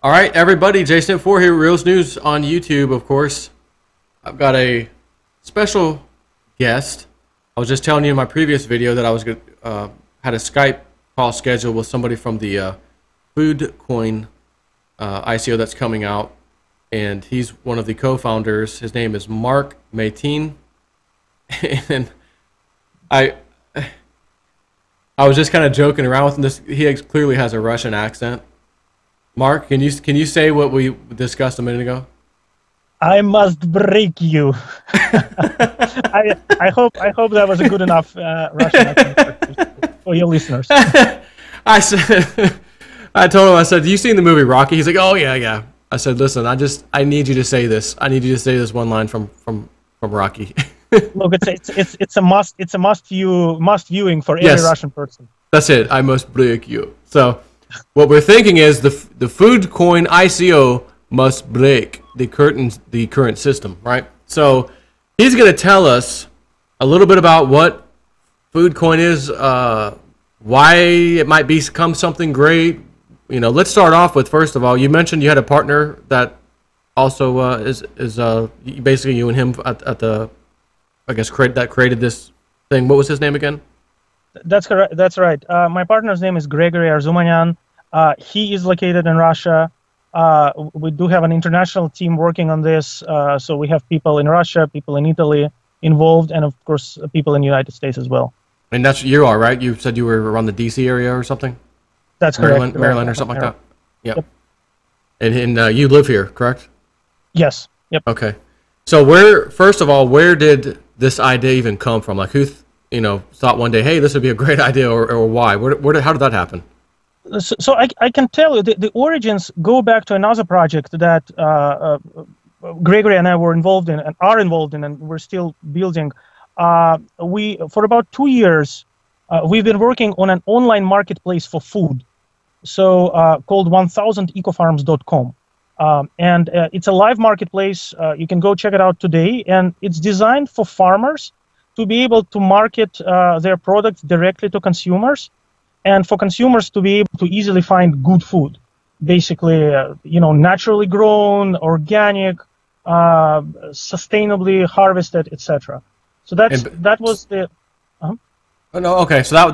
All right, everybody, Jason4 here, Reels News on YouTube, of course. I've got a special guest. I was just telling you in my previous video that I was had a Skype call scheduled with somebody from the FoodCoin ICO that's coming out, and he's one of the co-founders. His name is Mark Mateen, and I was just kind of joking around with him. He clearly has a Russian accent. Mark, can you say what we discussed a minute ago? I must break you. I hope that was a good enough Russian accent for your listeners. I told him, I said, "Do you seen the movie Rocky?" He's like, "Oh yeah." I said, "Listen, I need you to say this. I need you to say this one line from Rocky." Look, it's a must viewing for every Russian person. That's it. I must break you. So, what we're thinking is the FoodCoin ICO must break the current system, right? So, he's going to tell us a little bit about what FoodCoin is, why it might become something great. Let's start off with, first of all, you mentioned you had a partner that also is basically you and him at the, I guess, that created this thing. What was his name again? That's correct. That's right. My partner's name is Gregory Arzumanyan. He is located in Russia. We do have an international team working on this. So we have people in Russia, people in Italy involved, and of course, people in the United States as well. And you are, right? You said you were around the DC area or something? That's correct. Maryland or something like that? Yep. And you live here, correct? Yes. Yep. Okay. So first of all, where did this idea even come from? Like who thought one day, hey, this would be a great idea, or why? How did that happen? So I can tell you the origins go back to another project that Gregory and I were involved in and are involved in, and we're still building. For about 2 years, we've been working on an online marketplace for food, called 1000ecofarms.com. And it's a live marketplace. You can go check it out today, and it's designed for farmers to be able to market their products directly to consumers, and for consumers to be able to easily find good food, basically, naturally grown, organic, sustainably harvested, etc. So that was the. Oh, no, okay. So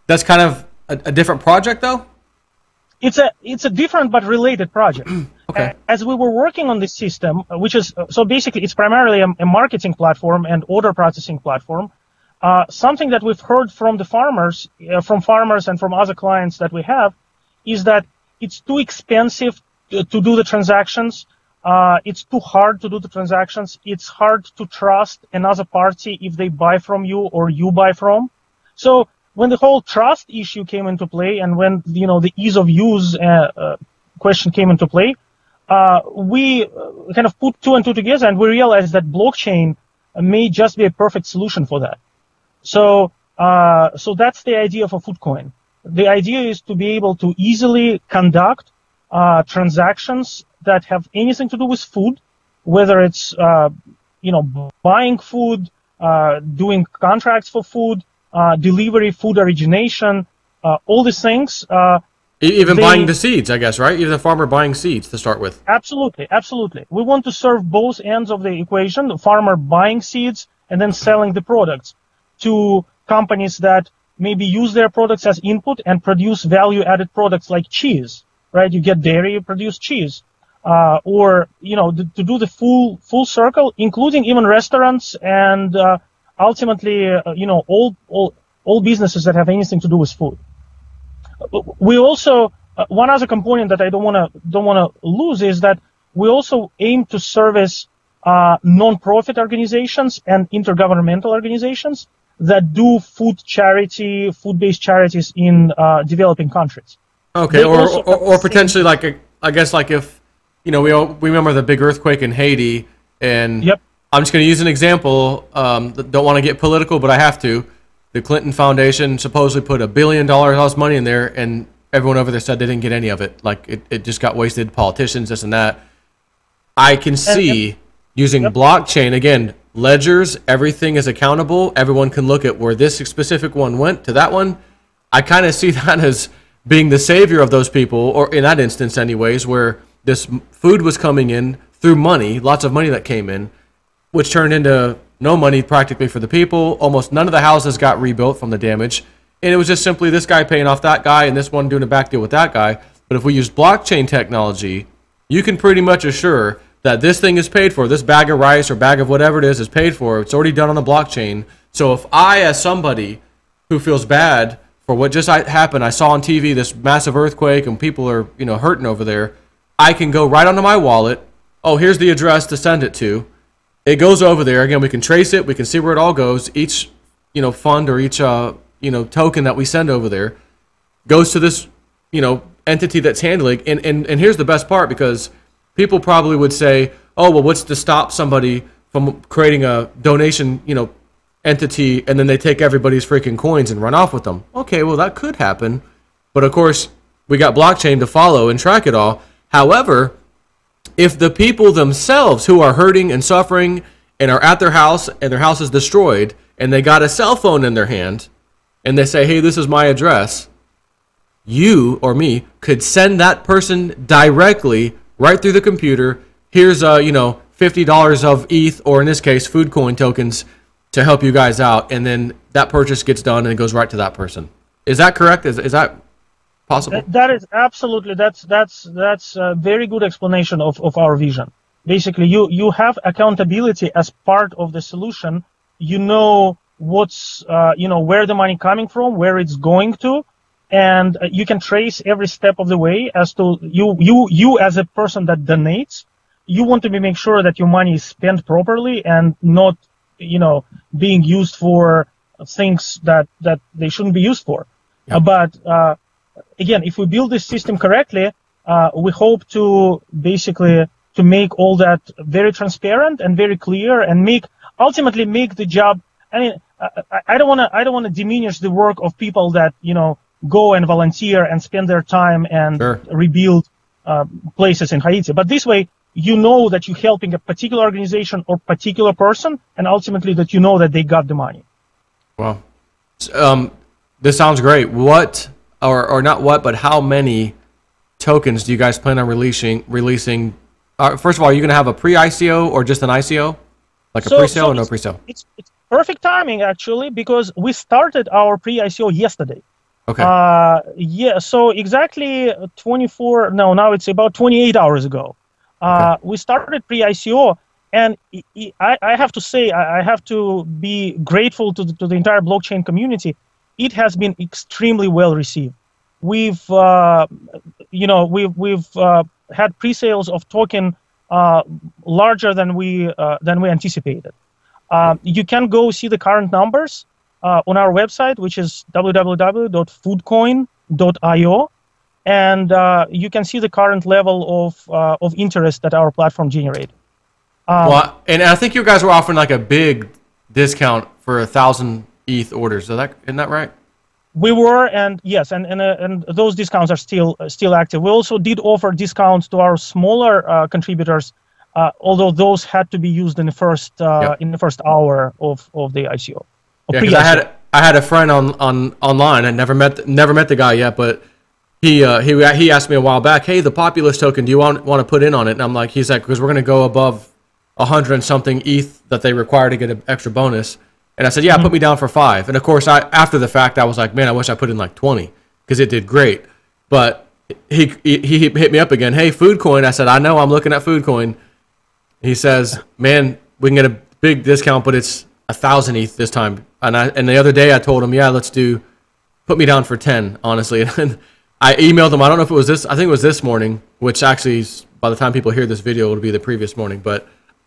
that's kind of a different project, though. It's a different but related project. Okay. As we were working on this system, which is so basically it's primarily a marketing platform and order processing platform. Something that we've heard from the farmers, and from other clients that we have, is that it's too expensive to do the transactions. It's too hard to do the transactions. It's hard to trust another party if they buy from you or you buy from. So when the whole trust issue came into play, and when the ease of use question came into play, we kind of put two and two together, and we realized that blockchain may just be a perfect solution for that. So that's the idea for FoodCoin. The idea is to be able to easily conduct transactions that have anything to do with food, whether it's buying food, doing contracts for food, delivery, food origination, all these things. Even buying the seeds, I guess, right? Even the farmer buying seeds to start with. Absolutely. We want to serve both ends of the equation: the farmer buying seeds and then selling the products to companies that maybe use their products as input and produce value-added products like cheese, right? You get dairy, you produce cheese. Or to do the full circle, including even restaurants and ultimately, all businesses that have anything to do with food. We also one other component that I don't want to lose is that we also aim to service non-profit organizations and intergovernmental organizations that do food-based charities in developing countries. Okay, or potentially I guess if. We remember the big earthquake in Haiti, and yep. I'm just going to use an example. Don't want to get political, but I have to. The Clinton Foundation supposedly put $1 billion of money in there, and everyone over there said they didn't get any of it. Like it just got wasted. Politicians, this and that. I can see using blockchain again. Ledgers, everything is accountable. Everyone can look at where this specific one went to that one. I kind of see that as being the savior of those people, or in that instance anyways, where this food was coming in through money, lots of money that came in, which turned into no money practically for the people. Almost none of the houses got rebuilt from the damage. And it was just simply this guy paying off that guy and this one doing a back deal with that guy. But if we use blockchain technology, you can pretty much assure that this thing is paid for. This bag of rice or bag of whatever it is paid for. It's already done on the blockchain. So if I, as somebody who feels bad for what just happened, I saw on TV this massive earthquake and people are, hurting over there, I can go right onto my wallet. Oh, here's the address to send it to. It goes over there. Again, we can trace it. We can see where it all goes. Each, fund or each, token that we send over there goes to this, entity that's handling. And here's the best part, because people probably would say, oh, well, what's to stop somebody from creating a donation, entity, and then they take everybody's freaking coins and run off with them? Okay, well, that could happen. But of course, we got blockchain to follow and track it all. However, if the people themselves who are hurting and suffering and are at their house and their house is destroyed and they got a cell phone in their hand and they say, hey, this is my address, you or me could send that person directly right through the computer. Here's $50 of ETH, or in this case, FoodCoin tokens, to help you guys out, and then that purchase gets done and it goes right to that person. Is that correct? Is that possible? That is absolutely. That's a very good explanation of our vision. Basically, you have accountability as part of the solution. You know what's where the money coming from, where it's going to, and you can trace every step of the way as to you as a person that donates. You want to make sure that your money is spent properly and not being used for things that they shouldn't be used for. Yeah. But again, if we build this system correctly, we hope to basically to make all that very transparent and very clear, and ultimately make the job. I mean, I don't want to diminish the work of people that go and volunteer and spend their time and rebuild places in Haiti. But this way, that you're helping a particular organization or particular person, and ultimately that that they got the money. Wow. This sounds great. What, or not what, but how many tokens do you guys plan on releasing? First of all, are you going to have a pre-ICO or just an ICO? Like a pre-sale or no pre-sale? It's perfect timing, actually, because we started our pre-ICO yesterday. Okay. So exactly now it's about 28 hours ago. We started pre-ICO, and I have to say, I have to be grateful to the entire blockchain community. It has been extremely well received. We've had pre-sales of token larger than we anticipated. You can go see the current numbers on our website, which is www.foodcoin.io. And you can see the current level of interest that our platform generated. And I think you guys were offering like a big discount for 1,000 ETH orders. Isn't that right? We were, and yes, and those discounts are still active. We also did offer discounts to our smaller contributors, although those had to be used in the first hour of the ICO. Yeah, because I had a friend online. I never met the guy yet, but he asked me a while back, hey, the Populous token, do you want to put in on it? And he's like, because we're going to go above 100 and something ETH that they require to get an extra bonus. And I said, yeah, put me down for 5. And of course, after the fact, I was like, man, I wish I put in like 20 because it did great. But he hit me up again. Hey, FoodCoin. I said, I know, I'm looking at FoodCoin. He says, man, we can get a big discount, but it's 1,000 ETH this time. And the other day I told him, yeah, put me down for 10, honestly. And I emailed him. I don't know if it was this. I think it was this morning, which actually, by the time people hear this video, it'll be the previous morning.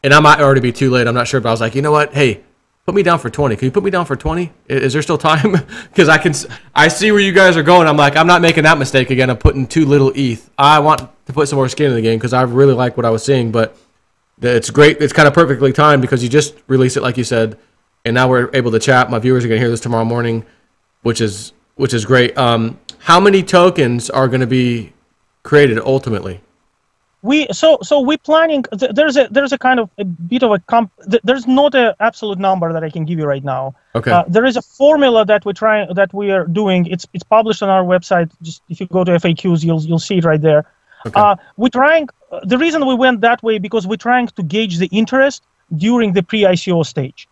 And I might already be too late. I'm not sure. But I was like, you know what? Hey, put me down for 20. Can you put me down for 20? Is there still time? Because I see where you guys are going. I'm like, I'm not making that mistake again of putting too little ETH. I want to put some more skin in the game because I really like what I was seeing. But it's great. It's kind of perfectly timed because you just released it, like you said, and now we're able to chat. My viewers are going to hear this tomorrow morning, which is great. How many tokens are going to be created ultimately? we're planning. There's a kind of a bit of a there's not an absolute number that I can give you right now. Okay. There is a formula that we are doing. It's published on our website. Just if you go to FAQs, you'll see it right there. Okay. We're trying. The reason we went that way because we're trying to gauge the interest during the pre-ICO stage.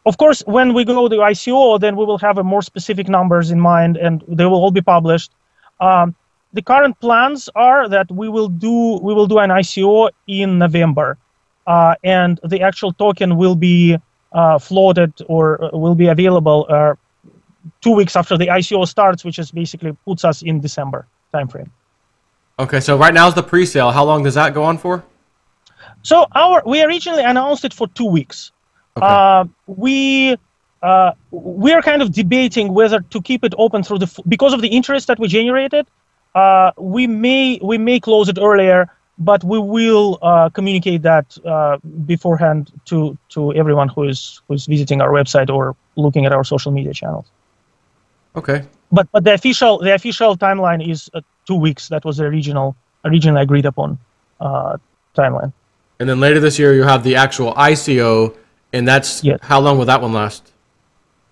Of course, when we go to ICO, then we will have a more specific numbers in mind, and they will all be published. The current plans are that we will do an ICO in November, and the actual token will be floated or will be available 2 weeks after the ICO starts, which is basically puts us in December timeframe. Okay, so right now is the pre-sale. How long does that go on for? So we originally announced it for 2 weeks. Okay. We are kind of debating whether to keep it open through because of the interest that we generated. We may close it earlier, but we will communicate that beforehand to everyone who's visiting our website or looking at our social media channels. Okay. But the official timeline is 2 weeks. That was the originally agreed upon timeline. And then later this year you have the actual ICO, and that's how long will that one last?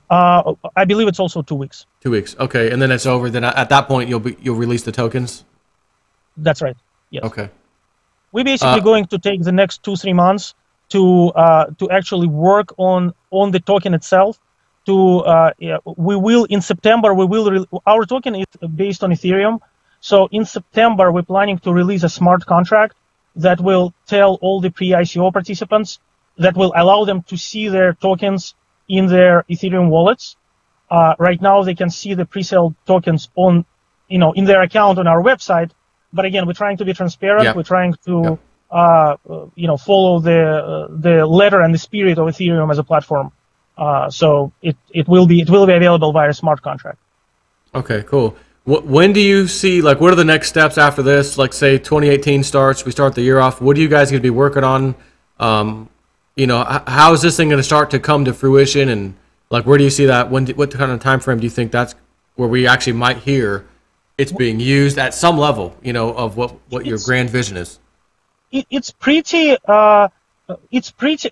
I believe it's also 2 weeks. 2 weeks. Okay, and then it's over. Then at that point you'll release the tokens. That's right. Yes. Okay. We're basically going to take the next 2-3 months to actually work on the token itself. We will in September. Our token is based on Ethereum, so in September we're planning to release a smart contract that will tell all the pre-ICO participants that will allow them to see their tokens in their Ethereum wallets. Right now they can see the pre-sale tokens in their account on our website. But again, we're trying to be transparent. Yeah. We're trying to follow the letter and the spirit of Ethereum as a platform. So it will be available via a smart contract. Okay, cool. When do you see, what are the next steps after this? Like, say 2018 starts, we start the year off. What are you guys going to be working on? How is this thing going to start to come to fruition? And where do you see that? What kind of time frame do you think that's where we actually might hear it's being used at some level? Of what your grand vision is. It's pretty. The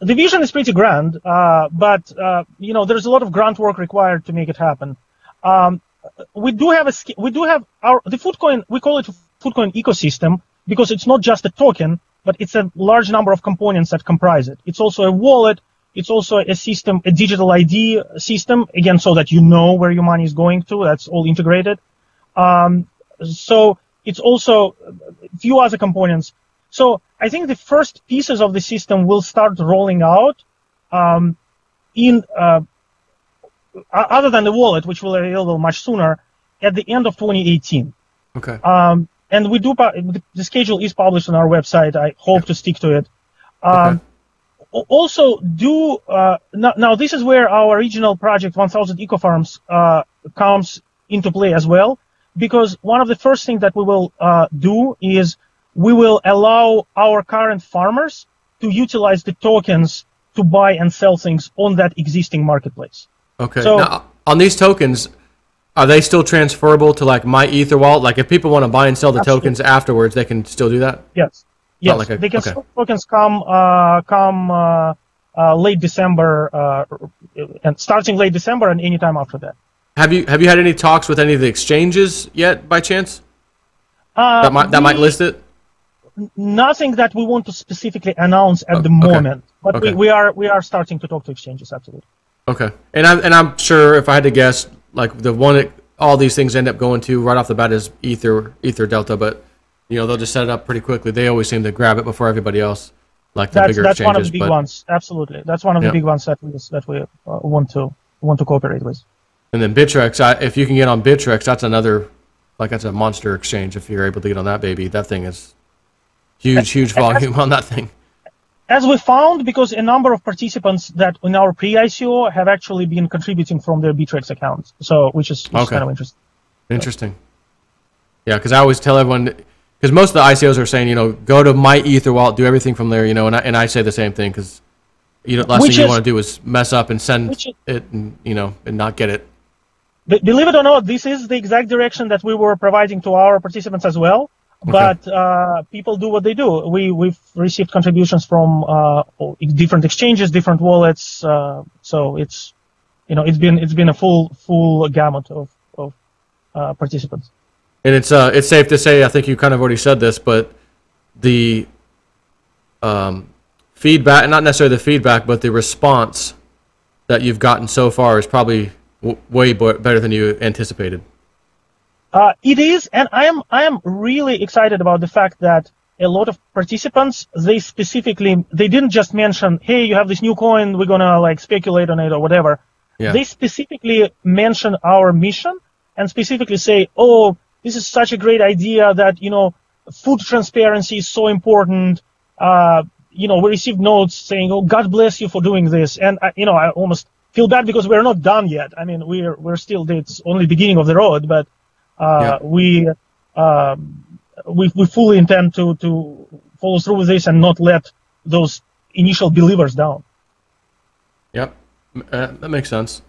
vision is pretty grand, but there's a lot of grunt work required to make it happen. We do have the FoodCoin. We call it FoodCoin ecosystem because it's not just a token, but it's a large number of components that comprise it. It's also a wallet. It's also a system, a digital ID system, again, so that you know where your money is going to. That's all integrated. So it's also a few other components. So I think the first pieces of the system will start rolling out other than the wallet, which will be available much sooner, at the end of 2018. Okay. And we do. The schedule is published on our website. I hope to stick to it. Okay. Also, now this is where our original project 1000 Eco Farms comes into play as well, because one of the first things that we will do is we will allow our current farmers to utilize the tokens to buy and sell things on that existing marketplace. Okay. So, now, on these tokens, are they still transferable to my Ether wallet? If people want to buy and sell the absolutely. Tokens afterwards, they can still do that? Yes. Yes. They can sell tokens come late December and starting late December and anytime after that. Have you had any talks with any of the exchanges yet, by chance? That might list it. Nothing that we want to specifically announce at the moment, but we are starting to talk to exchanges, absolutely. Okay, and I'm sure if I had to guess, the one that all these things end up going to right off the bat is Ether Delta, but they'll just set it up pretty quickly. They always seem to grab it before everybody else, the bigger exchanges. That's one of the big ones, absolutely. That's one of the big ones that we want to cooperate with. And then Bittrex, if you can get on Bittrex, that's another, that's a monster exchange. If you're able to get on that baby, that thing is huge volume on that thing. As we found, because a number of participants that in our pre-ICO have actually been contributing from their Bittrex accounts, which is kind of interesting. Interesting. Yeah, because I always tell everyone, because most of the ICOs are saying, go to my Ether wallet, do everything from there, and I say the same thing because last thing you want to do is mess up and send it, and and not get it. Believe it or not, this is the exact direction that we were providing to our participants as well. But people do what they do. We've received contributions from different exchanges, different wallets. So it's it's been a full gamut of participants. And it's safe to say, I think you kind of already said this, but the feedback, not necessarily the feedback, but the response that you've gotten so far is probably way better than you anticipated. It is, and I am really excited about the fact that a lot of participants, they didn't just mention, hey, you have this new coin, we're gonna like speculate on it or whatever. Yeah. They specifically mention our mission and specifically say, oh, this is such a great idea that, food transparency is so important. We received notes saying, oh, God bless you for doing this. And, I almost feel bad because we're not done yet. I mean, we're still, it's only beginning of the road, but we fully intend to follow through with this and not let those initial believers down. Yep, that makes sense.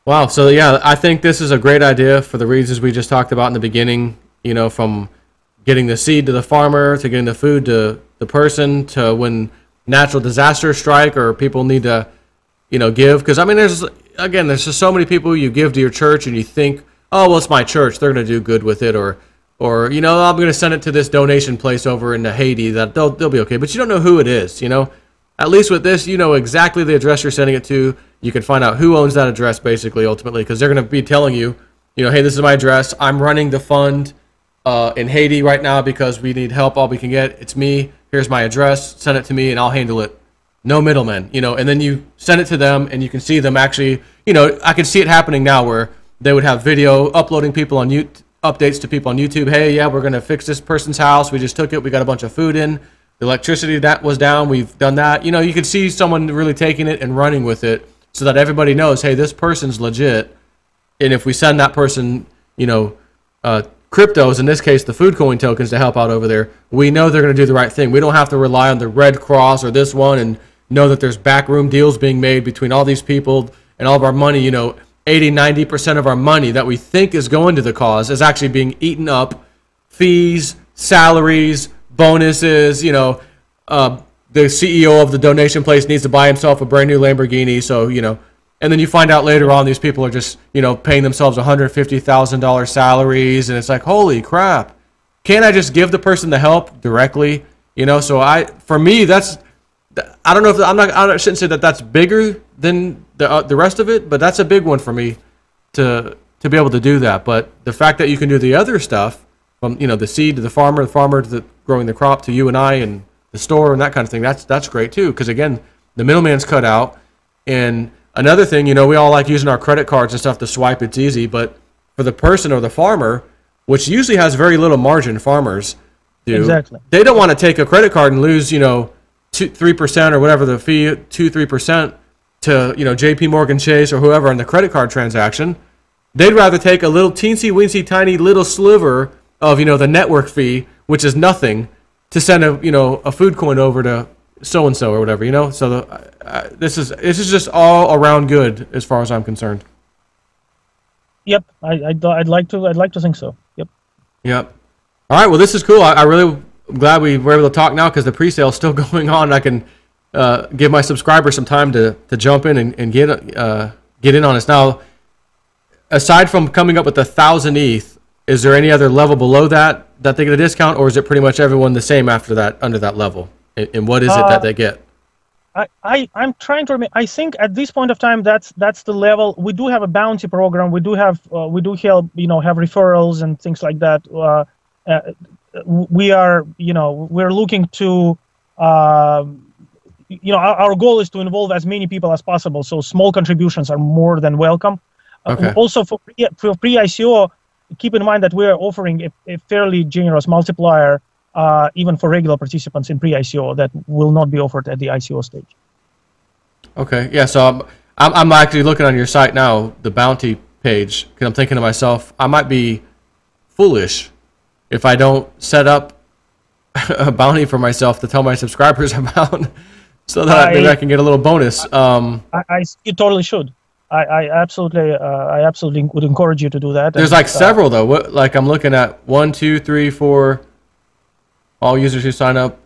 Wow, so yeah, I think this is a great idea for the reasons we just talked about in the beginning, from getting the seed to the farmer, to getting the food to the person, to when natural disasters strike or people need to, give. Because, I mean, there's just so many people you give to your church and you think, oh, well, it's my church, they're going to do good with it, or I'm going to send it to this donation place over in Haiti, that they'll be okay. But you don't know who it is, At least with this, you know exactly the address you're sending it to. You can find out who owns that address, basically, ultimately, because they're going to be telling you, hey, this is my address. I'm running the fund in Haiti right now because we need help all we can get. It's me. Here's my address. Send it to me, and I'll handle it. No middlemen, and then you send it to them, and you can see them actually, I can see it happening now where they would have video uploading people on updates to people on YouTube. Hey, yeah, we're going to fix this person's house. We just took it. We got a bunch of food in. The electricity that was down, we've done that. You can see someone really taking it and running with it so that everybody knows, hey, this person's legit. And if we send that person, cryptos, in this case, the FoodCoin tokens to help out over there, we know they're going to do the right thing. We don't have to rely on the Red Cross or this one and know that there's backroom deals being made between all these people and all of our money. 80-90% of our money that we think is going to the cause is actually being eaten up. Fees, salaries, bonuses, the CEO of the donation place needs to buy himself a brand new Lamborghini. So, and then you find out later on these people are just, paying themselves $150,000 salaries. And it's like, holy crap. Can't I just give the person the help directly? So for me, I don't know if I shouldn't say that that's bigger than the rest of it, but that's a big one for me to be able to do that. But the fact that you can do the other stuff from, the seed to the farmer to the growing the crop to you and I and the store and that kind of thing, that's great too. Because again, the middleman's cut out. And another thing, we all like using our credit cards and stuff to swipe. It's easy, but for the person or the farmer, which usually has very little margin, farmers do. Exactly. They don't want to take a credit card and lose, 3% or whatever the fee, 2-3% to JP Morgan Chase or whoever on the credit card transaction. They'd rather take a little teensy weensy tiny little sliver of the network fee, which is nothing, to send a FoodCoin over to so and so or whatever. So this is just all around good as far as I'm concerned. Yep, I'd like to think so. Yep. All right. Well, this is cool. I really am glad we were able to talk now because the pre-sale is still going on. I can give my subscribers some time to jump in and get in on this. Now, aside from coming up with 1,000 ETH, is there any other level below that they get a discount, or is it pretty much everyone the same after that, under that level? And what is it that they get? I'm trying to remember. I think at this point of time, that's the level. We do have a bounty program. We do have help, have referrals and things like that. We're looking to, our goal is to involve as many people as possible. So small contributions are more than welcome. Okay. Also for pre-ICO, keep in mind that we're offering a fairly generous multiplier, even for regular participants in pre-ICO that will not be offered at the ICO stage. Okay, yeah. So I'm actually looking on your site now, the bounty page, because I'm thinking to myself, I might be foolish if I don't set up a bounty for myself to tell my subscribers about, so that maybe I can get a little bonus. You totally should. I absolutely would encourage you to do that. There's like several though. What, like I'm looking at 1, 2, 3, 4. All users who sign up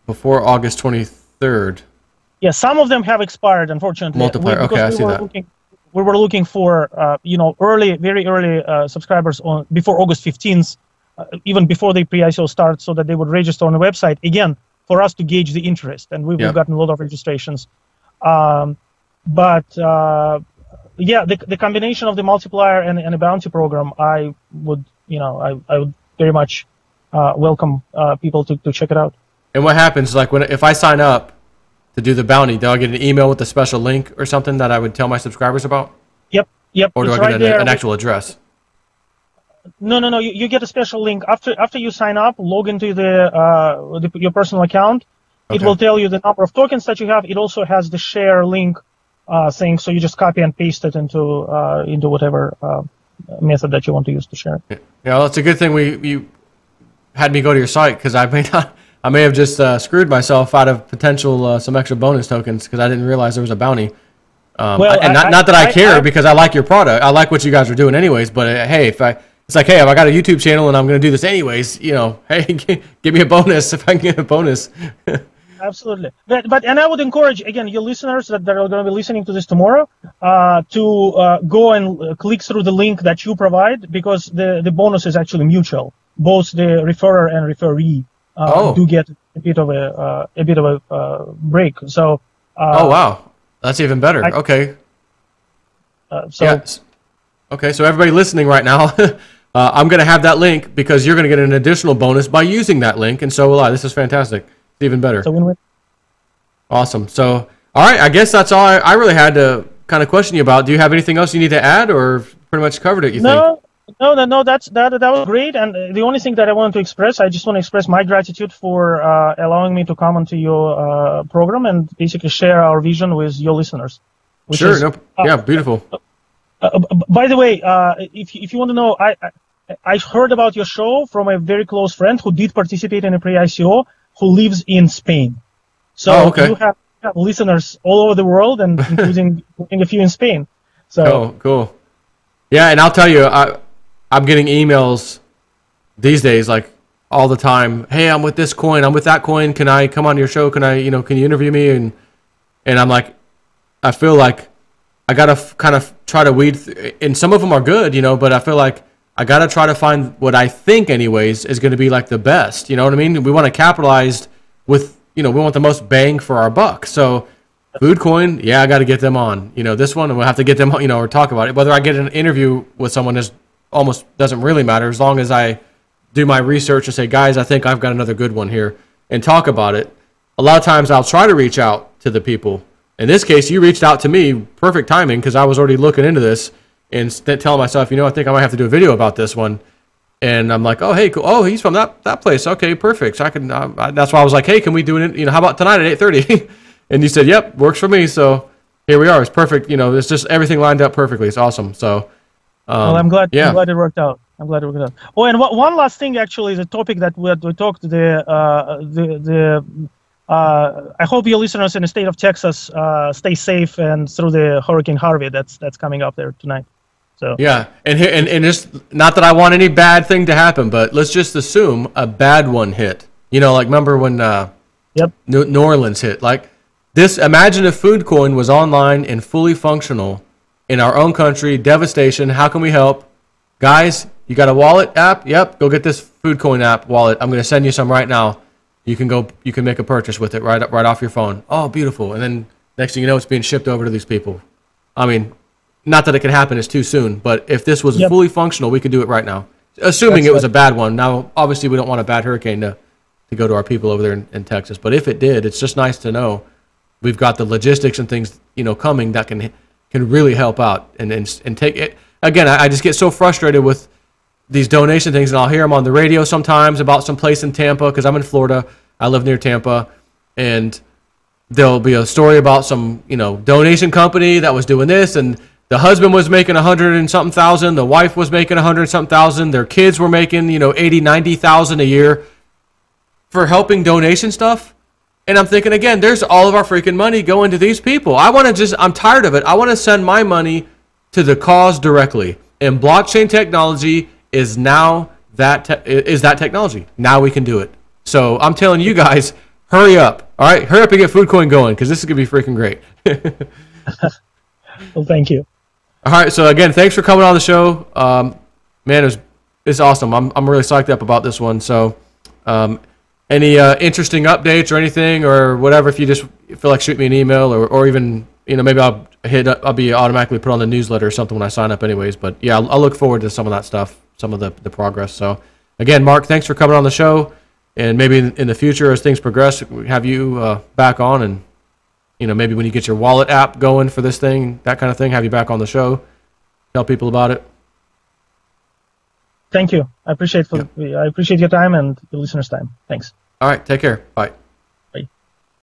before August 23rd. Yeah, some of them have expired, unfortunately. Multiplier. Okay, I see that. We were looking for very early subscribers before August 15th, even before the pre-ICO starts, so that they would register on the website again for us to gauge the interest. And we've gotten a lot of registrations. The combination of the multiplier and a bounty program, I would very much welcome people to check it out. And what happens, like if I sign up to do the bounty, do I get an email with a special link or something that I would tell my subscribers about? Yep. Or do I get an actual address? No. You get a special link after you sign up. Log into your personal account. Okay. It will tell you the number of tokens that you have. It also has the share link thing, so you just copy and paste it into whatever method that you want to use to share. Yeah, well, it's a good thing you had me go to your site, because I may have just screwed myself out of potential some extra bonus tokens because I didn't realize there was a bounty. Not that I care, because I like your product. I like what you guys are doing anyways. But hey, if I got a YouTube channel and I'm going to do this anyways, hey, give me a bonus if I can get a bonus. Absolutely. But I would encourage, again, your listeners that are going to be listening to this tomorrow to go and click through the link that you provide, because the bonus is actually mutual. Both the referrer and referee do get a bit of a break. So. Oh wow, that's even better. Okay. Okay, so everybody listening right now, I'm going to have that link, because you're going to get an additional bonus by using that link, and so will I. This is fantastic. It's even better. So win-win. Awesome. So, all right, I guess that's all I really had to kind of question you about. Do you have anything else you need to add, or pretty much covered it, you think? No, that was great. And the only thing that I wanted to express, I just want to express my gratitude for allowing me to come onto your program and basically share our vision with your listeners. Sure. Beautiful. By the way, if you want to know, I heard about your show from a very close friend who did participate in a pre-ICO, who lives in Spain. So you have listeners all over the world, and including a few in Spain. So cool. Yeah, and I'll tell you, I'm getting emails these days, like all the time. Hey, I'm with this coin. I'm with that coin. Can I come on your show? Can you interview me? And I'm like, I feel like I gotta kind of try to weed, and some of them are good, but I feel like I gotta try to find what I think, anyways, is going to be like the best. You know what I mean? We want to capitalize with, we want the most bang for our buck. So, FoodCoin, I got to get them on. This one, we'll have to get them, or talk about it. Whether I get an interview with someone is almost doesn't really matter, as long as I do my research and say, guys, I think I've got another good one here, and talk about it. A lot of times I'll try to reach out to the people. In this case, you reached out to me, perfect timing, because I was already looking into this and telling myself, I think I might have to do a video about this one. And I'm like, oh, hey, cool. Oh, he's from that place. Okay, perfect. So I can. That's why I was like, hey, can we do it? How about tonight at 8:30? And you said, yep, works for me. So here we are. It's perfect. It's just everything lined up perfectly. It's awesome. So. Well, I'm glad it worked out. Oh, and one last thing, actually, is a topic that we talked. I hope your listeners in the state of Texas stay safe and through the Hurricane Harvey that's coming up there tonight. So yeah, and just not that I want any bad thing to happen, but let's just assume a bad one hit. Like remember when New Orleans hit? Like this. Imagine if FoodCoin was online and fully functional in our own country. Devastation. How can we help, guys? You got a wallet app? Yep. Go get this FoodCoin app wallet. I'm going to send you some right now. You can make a purchase with it right off your phone. Oh, beautiful. And then next thing you know, it's being shipped over to these people. I mean, not that it can happen, it's too soon, but if this was fully functional, we could do it right now. Assuming it was a bad one. Now, obviously, we don't want a bad hurricane to go to our people over there in Texas. But if it did, it's just nice to know we've got the logistics and things, coming that can really help out and take it. Again, I just get so frustrated with these donation things, and I'll hear them on the radio sometimes about some place in Tampa, because I'm in Florida. I live near Tampa, and there'll be a story about some, donation company that was doing this, and the husband was making 100 and something thousand, the wife was making 100 and something thousand, their kids were making, 80, 90,000 a year for helping donation stuff. And I'm thinking, again, there's all of our freaking money going to these people. I'm tired of it. I want to send my money to the cause directly. And blockchain technology is now that technology. Now we can do it. So I'm telling you guys, hurry up. All right, hurry up and get FoodCoin going, because this is going to be freaking great. Well, thank you. All right, so again, thanks for coming on the show. Man, it's awesome. I'm really psyched up about this one. So any interesting updates or anything or whatever, if you just feel like shoot me an email or even, maybe I'll be automatically put on the newsletter or something when I sign up anyways. But yeah, I'll look forward to some of that stuff, some of the progress. So again, Mark, thanks for coming on the show. And maybe in the future, as things progress, we have you back on, and maybe when you get your wallet app going for this thing, that kind of thing, have you back on the show, tell people about it. Thank you. I appreciate your time and the listeners' time. Thanks. All right, take care. Bye.